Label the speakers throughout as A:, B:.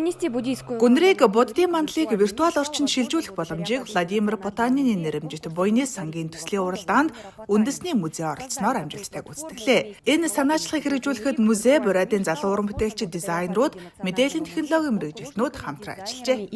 A: Гүнрийг буддийн мандлыг виртуал орчинд шилжүүлэх боломжийг Владимир Потанины нэрэмжит буйны сангийн төслийн уралдаанд үндэсний музей оролцсноор амжилттай гүйцэтгэлээ. Энэ санаачлагыг хэрэгжүүлэхэд музей, буриадын залуу уран бүтээлч дизайнерууд, мэдээллийн технологийн мэргэжилтнүүд хамтран ажиллажээ.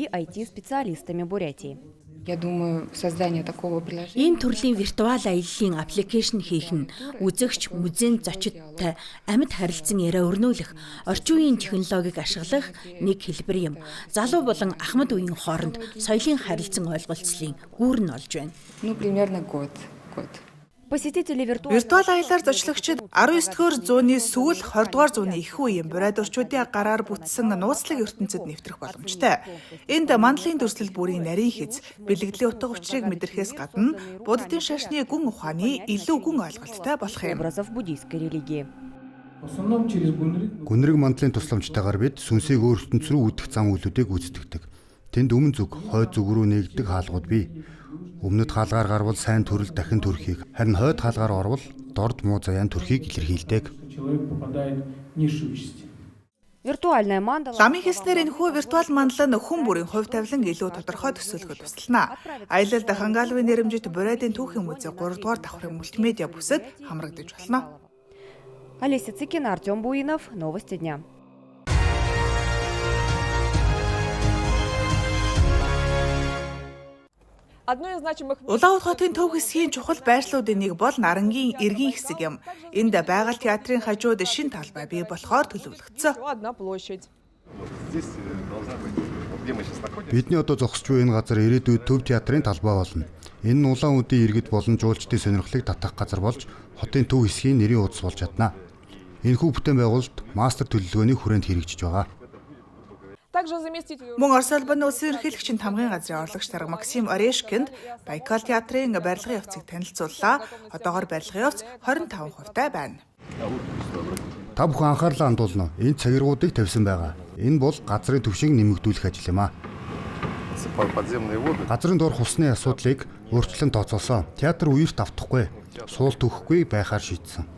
B: Я думаю, создание такого приложения.
C: Энэ төрлийн виртуал аяллаа аппликейшн хийх нь үзэгч, музейн зочидтой амьд харилцан яриа өрнүүлэх, орчин үеийн технологиг ашиглах нэг хэлбэр юм. Залуу болон ахмад үеийн хооронд соёлын харилцан ойлголцлын гүүр нь олж байна.
B: Ну, примерно год.
A: Виртуал аяллаар зочлагчид 19-р зууны сүүл 20-р зууны их үеийн буриадварчуудын гараар бүтсэн нууцлаг ертөнцид нэвтрэх боломжтой. Энд мандлын төрслөл бүрийн нарийн хэз, бэлгэдлийн утга учирыг мэдрэхээс гадна буддын шашны гүн ухааны илүү гүн ойлголттой болох юм.
D: Гүнрэг мандлын тусламжтайгаар бид сүнсийг өөр ертөнц рүү үүдэх зам үйлүүдийг гүйцэтгэдэг. Тэнд өмнө зүг, хойд зүг рүү нэгддэг хаалгууд бий. Өмнөд хаалгаар гарвал сайн төрөл дахин төрхийг, харин хойд хаалгаар орвол дорд муу заяан төрхийг илэрхийлдэг.
A: Ламын хэлснээр энэхүү виртуал мандал нь хүн бүрийн хувь тавилан илүү тодорхой төсөөлөхөд тусална. Аялалд Хангалвын нэрэмжит буриадын түүхийн музей 3-р давхрын мультимедиа бүсэд хамрагдаж болно.
E: Олеся Цикина, Артем Буинов, Новости дня.
A: Улаан хотын төв хэсгийн чухал байрлалуудын нэг бол Нарангийн эргийн хэсэг юм. Энд байгаль театрын хажууд шинэ талбай бий болохоор төлөвлөгдсөн.
D: Бидний одоо зогсож буй энэ газар ирээдүйд төв театрын талбай болно. Энэ нь улаан үдийн иргэд болон жуулчдын сонирхлыг татах газар болж хотын төв хэсгийн нэрийн удас болж чадна. Энэхүү бүтээн байгуулалт мастер төлөвлөгөөний хүрээнд хэрэгжиж байгаа.
A: Мөн Орос улбаны улсын ерөнхийлөгчийн тамгын газрын орлогч дарга Максим Орешкинд Байкал театрын барилгын явцыг танилцууллаа. Одоогоор барилгын явц 25%-тай байна.
D: Та бүхэн анхаарлаа хандуулна. Энэ цагиргуудыг тавьсан байгаа. Энэ бол газрын түвшийг нэмэгдүүлэх ажил юм а. Газрын дор хусны асуудлыг өөрчлөн тооцоолсон. Театр үерт автахгүй, суул төгөхгүй байхаар шийдсэн.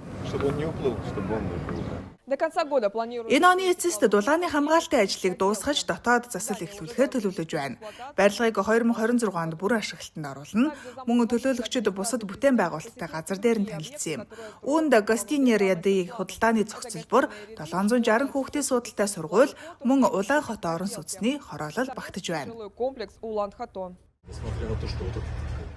A: Энэ оны эцэст дулааны хамгаалтын ажлыг дуусгаж дотоод засал эхлүүлэхээр төлөвлөж байна. Барилгыг 2026 онд бүр ашиглалтанд оруулна. Мөн төлөөлөгчид бусад бүтээн байгуулалттай газар дээр нь танилцсан юм. Үүнд Гостиньеряды худалдааны зохицолбор, 760 хүүхдийн судалтай сургууль, мөн Улаан хот орон сууцны хороолол багтаж байна.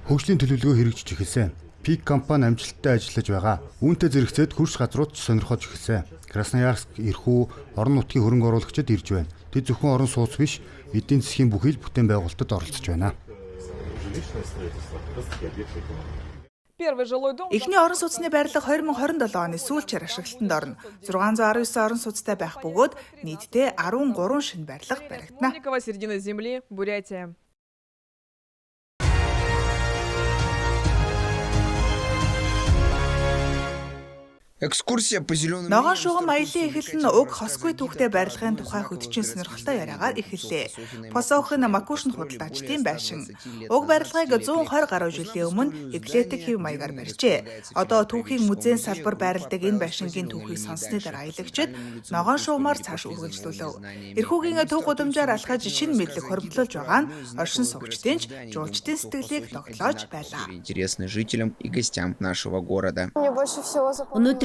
D: Хөгжлийн төлөвлөгөө хэрэгжиж эхэлсэн. Пик компани амжилттай ажиллаж байгаа. Үүнтэй зэрэгцээд хөрш газрууд сонирхож эхэлсэн. Красноярск, Ирхүү, орон нутгийн хөрөнгө оруулагчид ирж байна. Тэд зөвхөн орон сууц биш, эдийн засгийн бүхий л бүтээн байгуулалтад оролцож байна.
A: Эхний орон сууцны барилга 2027 оны сүүлчээр ашиглалтанд орно. 619 орон сууцтай байх бөгөөд нийтдээ 13 шинэ барилга баригдана. Ногоон шугам аяллаа эхлэл нь уг хосгүй түүхтэй барилгын тухай хөтчийн сонирхолтой яриагаар эхэллээ. Посохын Макушин худалдаачдын байшин. Уг барилгыг 120 гаруй жилийн өмнө эклектик хэв маягаар барьжээ. Одоо түүхийн музейн салбар байрладаг энэ байшингийн түүхийг сонссны дараа аялагчид ногоон шугамаар цааш үргэлжлүүлв. Ирхүүгийн төв гудамжаар алхаж шинэ мэдлэг хуримтлуулж байгаа нь оршин суугчдын, жуулчдын сэтгэлийг тогтлоож байлаа.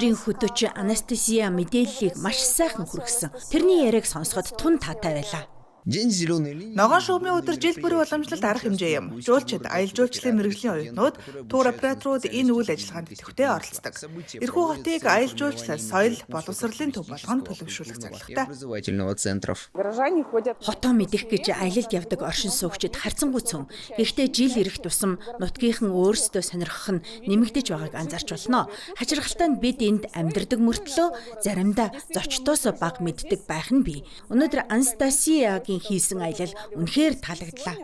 C: Өнөөдрийн хөтөч Анастасия мэдээллийг маш сайхан хүргэсэн. Тэрний яриаг сонсоход тун таатай байлаа.
A: Ногоон шугамын өдөр жил бүрийн уламжлалт арга хэмжээ юм. Жуулчид, аялал жуулчлалын мэргэжлийн оюутнууд, тур операторууд энэ үйл ажиллагаанд идэвхтэй оролцдог. Ирхүү хотыг аялал жуулчлал, соёл, боловсролын төв болгон төлөвшүүлэх зорилготой.
C: Хотоо мэдэх гэж аялалд явдаг оршин суугчид харьцангуй цөм. Гэхдээ жил ирэх тусам нутгийнхан өөрсдөө сонирхох нь нэмэгдэж байгааг анзаарч болно. Хачирхалтай нь бид энд амьдардаг мөртлөө заримдаа зочдоос бага мэддэг байх нь бий. Өнөөдөр Анастасиягийн хийсэн аялал үнэхээр таалагдлаа.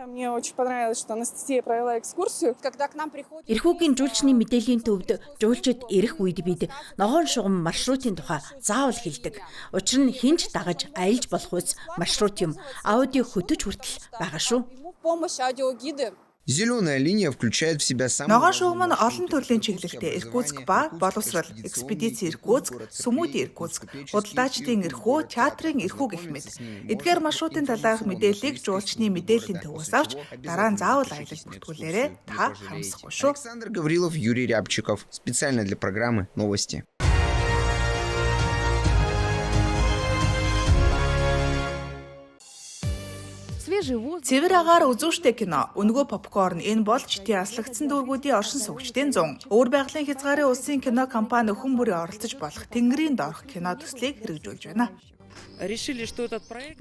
C: Ирхүүгийн жуулчны мэдээллийн төвд жуулчид ирэх үед бид ногоон шугам маршрутын тухай заавал хэлдэг. Учир нь хинч дагаж аялж болох үс маршрут юм. Аудио хөтөч хүртэл байгаа шүү.
F: Зеленая линия включает в себя самые
A: Ногоон шугам нь олон төрлийн чиглэлтэй Иркутск ба боловсрал, экспедиц Иркутск, Сүмүүд Иркутск, худалдаачдын эрхүү, театрын эрхүү гэх мэт. Эдгээр маршрутын талаарх мэдээллийг жуулчны мэдээллийн төвөөс авч дараа нь заавал аялал бүртгүүлээрэй. Та харамсахгүй шүү.
F: Александр Гаврилов, Юрий Рябчиков. Специально для программы «Новости».
A: Цэвэр агаар үзүүштэй кино, өнгөө попкорн энэ бол читийн аслагдсан дүүргүүдийн оршин суугчдын зун. Өвөр байгалийн хязгаарын улсын кино компани өхөн бүрийн оролцож болох Тэнгэрийн доорх кино төслийг хэрэгжүүлж байна.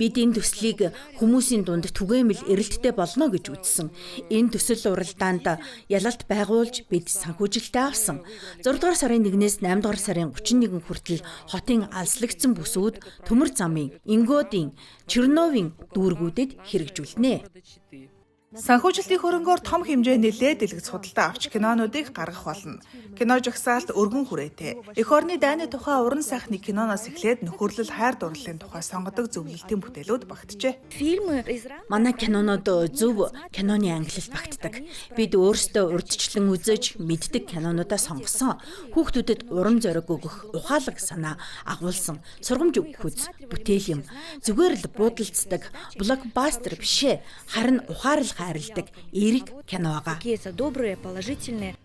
C: Бид энэ төслийг хүмүүсийн дунд түгээмэл эрэлттэй болно гэж үзсэн. Энэ төсөл уралдаанд ялалт байгуулж бид санхүүжилтээ авсан. 6 дугаар сарын 1-ээс 8 дугаар сарын 31 хүртэл хотын алслагдсан бүсүүд төмөр замын, Ингодын, Черновын дүүргүүдэд хэрэгжүүлнэ.
A: Санхүүжилтийн хөрөнгөөр том хэмжээний лед дэлгэц худалдаа авч кинонуудыг гаргах болно. Кино жагсаалт өргөн хүрээтэй. Эх орны дайны тухай уран сайхны киноноос эхлээд нөхөрлөл хайр дурлалын тухай сонгодог зөвлөлтийн бүтээлүүд багтжээ.
C: Манай кинонууд зөв киноны ангилал багтдаг. Бид өөрсдөө урьдчилан үзэж мэддэг кинонуудаа сонгосон. Хүүхдүүдэд урам зориг өгөх, ухаалаг санаа агуулсан, сургамж өгөх үз, бүтээл юм. Зүгээр л буудалцдаг, блокбастер бишээ. Харин ухаарал хайрладаг эерэг кино байгаа.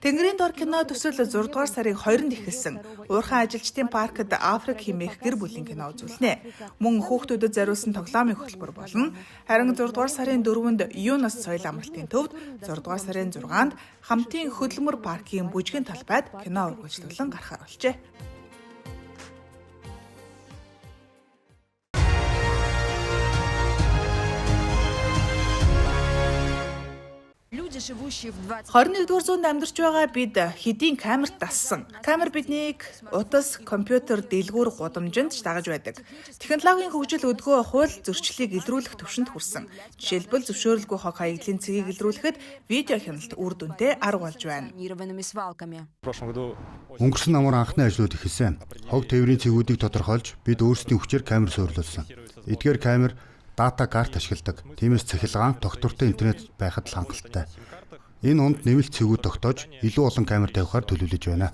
A: Тэнгэрийн дор кино төсөл 6 дугаар сарын 2-нд эхэлсэн. Уурхай ажилчдын паркт Африк хэмээх гэр бүлийн кино үзүүлнэ. Мөн хүүхдүүдэд зориулсан тоглоомын хөтөлбөр болно. Харин 6 дугаар сарын 4-нд ЮНЕС соёл амралтын төвд, 6 дугаар сарын 6-нд Хамтын хөдөлмөр паркийн бүжгийн талбайд кино үргэлжлүүлэн гарахаар болжээ.
G: живущие в 20
A: 21-р зуунд амьдарч байгаа бид хэдийн камерт дассан. Камер биднийг утас, компьютер, дэлгүүр, гудамжинд дагаж байдаг. Технологийн хөгжил өдгөө хууль зөрчлийг илрүүлэх түвшинд хүрсэн. Жишээлбэл зөвшөөрөлгүй хог хаягдлын цэгийг илрүүлэхэд видео хяналт үр дүнтэй арга болж байна.
G: свалками.
D: Өнгөрсөн намар анхны ажлууд эхэлсэн. Хог тээврийн цэгүүдийг тодорхойлж бид өөрсдийн хүчээр камер суурилуулсан. Эдгээр камер дата карт ашигладаг. Тиймээс цахилгаан тогтвортой интернет байхад л хангалттай. Энэ онд нэмэлт цэгүүд тогтоож илүү олон камер тавихаар төлөвлөж байна.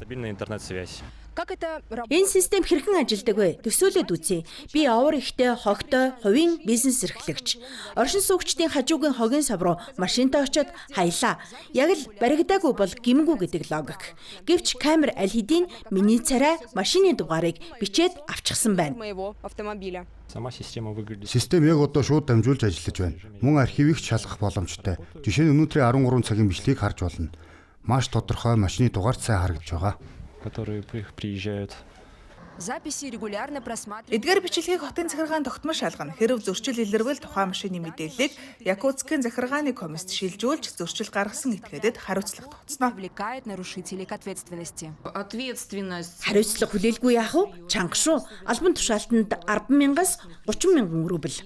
C: Энэ систем хэрхэн ажилладаг вэ? Төсөөлөд үзье. Би овор ихтэй хогтой хувийн бизнес эрхлэгч. Оршин суугчдын хажуугийн хогийн сав руу машинтай очиод хаялаа. Яг л баригдаагүй бол гимгүү гэдэг логик. Гэвч камер аль хэдийн миний царай машины дугаарыг бичээд авчихсан байна.
D: Систем яг одоо шууд дамжуулж ажиллаж байна. Мөн архивыг шалгах боломжтой. Жишээ нь өнөөдрийн 13 цагийн бичлэгийг харж болно. Маш тодорхой машины дугаарт сайн харагдж байгаа.
G: Записи регулярно просматривают.
A: Эдгээр бичлэгийг хотын захиргаан тогтмол шалгана. Хэрв зөрчил илэрвэл тухайн машины мэдээллийг Якутскийн захиргааны комист шилжүүлж зөрчил гаргасан этгээдэд хариуцлага тогтсноо.
G: Привлекает нарушителей к ответственности.
C: Хариуцлага хүлээлгүй яах вэ? Чанга шүү. Албан тушаалтанд 10,000-аас 30,000 рубль.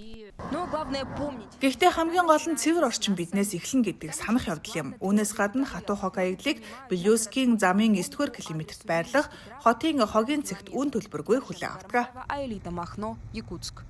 G: Но главное помнить.
A: Гэхдээ хамгийн гол нь цэвэр орчин биднээс эхлэн гэдгийг санах явдал юм. Үүнээс гадна хатуу хог хаягдлыг Белюскийн замын 9-р километрт байрлах хотын хогийн цэгт үн төлбөргүй хүлээн авдаг.
G: А элита Махно, Якутск.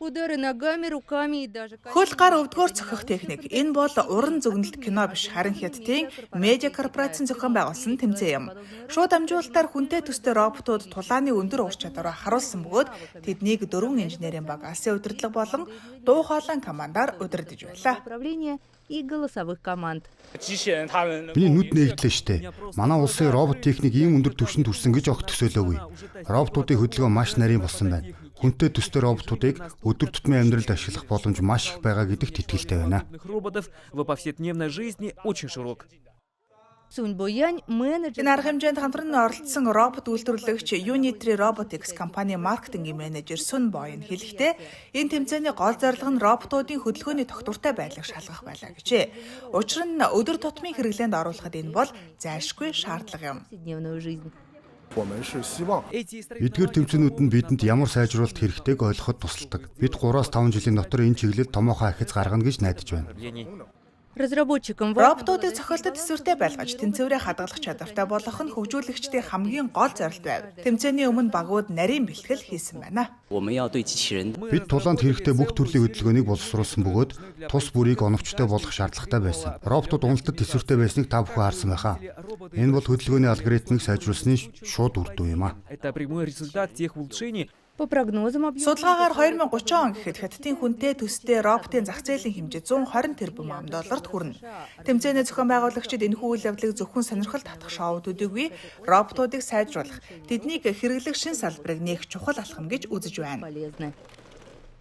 H: Удары ногами, руками и даже...
A: Хөл гар өвдгөөр цохих техник. Энэ бол уран зөгнөлт кино биш, харин хятадын медиа корпорацийн зохион байгуулсан тэмцээн юм. Шууд амжуулалтаар хүнтэй төстэй роботууд тулааны өндөр ур чадвараа харуулсан бөгөөд тэднийг 4 инженерийн баг алсын удирдлага болон дуу хоолой командаар удирдах байлаа.
H: Управления и голосовых команд.
D: Миний нүд нээгдлээ штэ. Манай улсын робот техник ийм өндөр түвшинд хүрсэн гэж огт төсөөлөөгүй. Роботуудын хөдөлгөөн маш нарийн болсон байна. Хүнтэй төстэй роботуудыг өдөр тутмын амьдралд ашиглах боломж маш их байгаа гэдэгт итгэлтэй байна.
I: Роботов в повседневной жизни очень широк.
H: Суньбоянь менеджер.
A: Энэ арга хэмжээнд хамтран оролцсон робот үйлдвэрлэгч Unitary Robotics компани маркетингийн менежер Сүн Боён хэлэхдээ энэ тэмцээний гол зорилго нь роботуудын хөдөлгөөний тогтвортой байдлыг шалгах байлаа гэжээ. Учир нь өдөр тутмын хэрэглээнд оруулахад энэ бол зайлшгүй шаардлага юм.
H: Повседневную жизнь.
D: Эдгээр тэмцээнүүд нь бидэнд ямар сайжруулалт хэрэгтэйг ойлгоход тусалдаг. Бид 3-5 жилийн дотор энэ чиглэлд томоохон ахиц гаргана гэж найдаж байна.
H: Разработчикам важно
A: Роботуудыг цохилтод төсвөртэй байлгаж тэмцэврээ хадгалах чадвартай болгох нь хөгжүүлэгчдийн хамгийн гол зорилт байв. Тэмцээний өмнө багууд нарийн бэлтгэл хийсэн байна.
D: Бид тулаанд хэрэгтэй бүх төрлийн хөдөлгөөнийг боловсруулсан бөгөөд тус бүрийг оновчтой болгох шаардлагатай байсан. Роботууд уналтад төсвөртэй байсныг та бүхэн харсан байхаа. Энэ бол хөдөлгөөний алгоритмыг сайжруулсны шууд үр дүн юм а.
I: Это прямой результат тех улучшений,
H: по прогнозам объем
A: Судалгаагаар 2030 он гэхэд хятадын хүнтэй төстэй роботын зах зээлийн хэмжээ 120 тэрбум $. Хүрнэ. Тэмцээний зохион байгуулагчид энэхүү үйл явдлыг зөвхөн сонирхолд татах шоуд үгүй, роботуудыг сайжруулах, тэднийг хэрэглэх шин салбарыг нээх чухал алхам гэж үзэж байна.
H: полезны.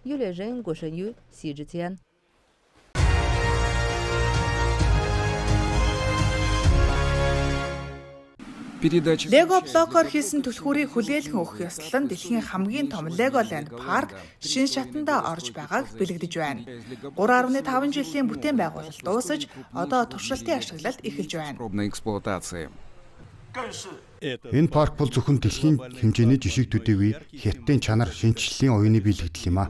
H: Юлия Жен, Гоша Ю, CGTN.
J: Передача
A: Лего блокоор хийсэн түлхүүрийг хүлээлгэн өгөх ёслол нь дэлхийн хамгийн том Legoland парк шин шатанда орж байгааг бэлэгдэж байна. 3.5 жилийн бүтээн байгуулалт дуусаж, одоо туршилтын ашиглалт эхэлж байна.
J: пробной эксплуатации.
D: Энэ парк бол зөвхөн дэлхийн хэмжээний жишиг төдийгүй хятадын чанар шинжлэлийн оюуны бэлтгэл юм а.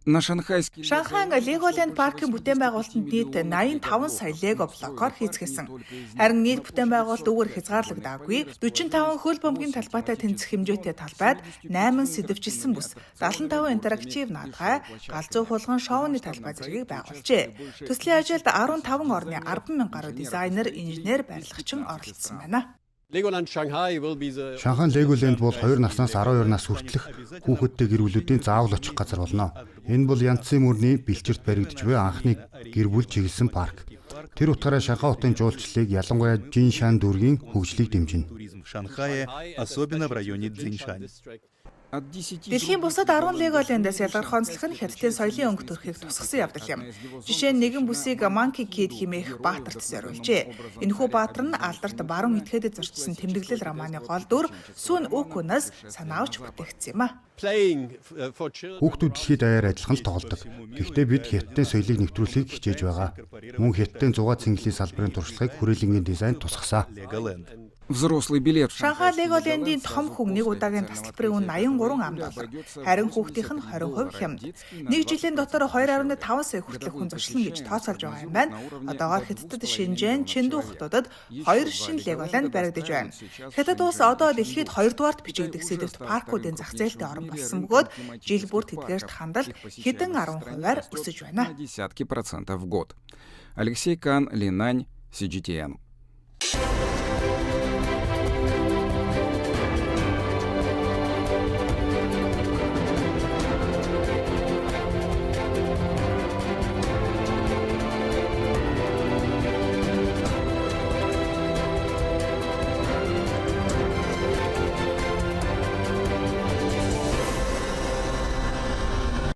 J: На шанхайский
A: Шанхайн Legoland паркын бүтээн байгуулалтанд нийт 85 сая Lego блокоор хийцгээсэн. Харин нийт бүтээн байгуулалт үүгээр хязгаарлагдаагүй. 45 хөл бөмбөгийн талбайтай тэнцэх хэмжээтэй талбайд 8 сэдэвчилсэн бүс, 75 интерактив наадгай, галзуу хулган шоуны талбай зэргийг байгуулжээ. Төслийн ажилд 15 орны 10,000 гаруй дизайнер, инженер, барилгачин оролцсон байна.
D: Шанхай Legoland бол 2 наснаас 12 нас хүртэлх хүүхэдтэй гэр бүлүүдийн заавал очих газар болно. Энэ бол янцын мөрний бэлчирт баригдж буй анхны гэр бүл чиглэсэн парк. Тэр утгаараа Шанхай хотын жуулчлалыг ялангуяа Жиншан дүүргийн хөгжлийг дэмжинэ.
J: от 10
A: Дэлхийн бусад 10 Legoland-аас ялгарх онцлог нь хятадын соёлын өнгө төрхийг тусгасан явдал юм. Жишээ нь нэгэн бүсийг Monkey Kid хэмээх баатарт зориулжээ. Энэхүү баатар нь алдарт баруун этгээдэд зурчсан тэмдэглэл романы гол дүр Сүн Үкүнаас санаа авч бүтээгдсэн юм а.
D: Хүүхдүүд дэлхийд даяар адилхан л тоглодог. Гэхдээ бид хятадын соёлыг нэвтрүүлэхийг хичээж байгаа. Мөн хятадын зугаа цэнгэлийн салбарын туршлагыг хүрээлэнгийн дизайн тусгасаа.
J: взрослый билет.
A: Шанхай Legoland-ийн том хүн нэг удаагийн тасалбарын үн $83. Харин хүүхдийнх нь 20% хямд. Нэг жилийн дотор 2.5 сая хүртэлх хүн зочлон гэж тооцоолж байгаа юм байна. Одоогоор Хятадд Шинжэн, Чиндүү хотуудад 2 шинэ Legoland баригдаж байна. Хятад улс одоо дэлхийд 2 дугаарт бичигдэх сэдвт паркуудын зах зээлтэй орон болсон бөгөөд жил бүр тэдгээрт хандлт хэдэн 10%-аар өсөж байна.
J: Десятки процентов в год. Алексей Кан, Линань, CGTN.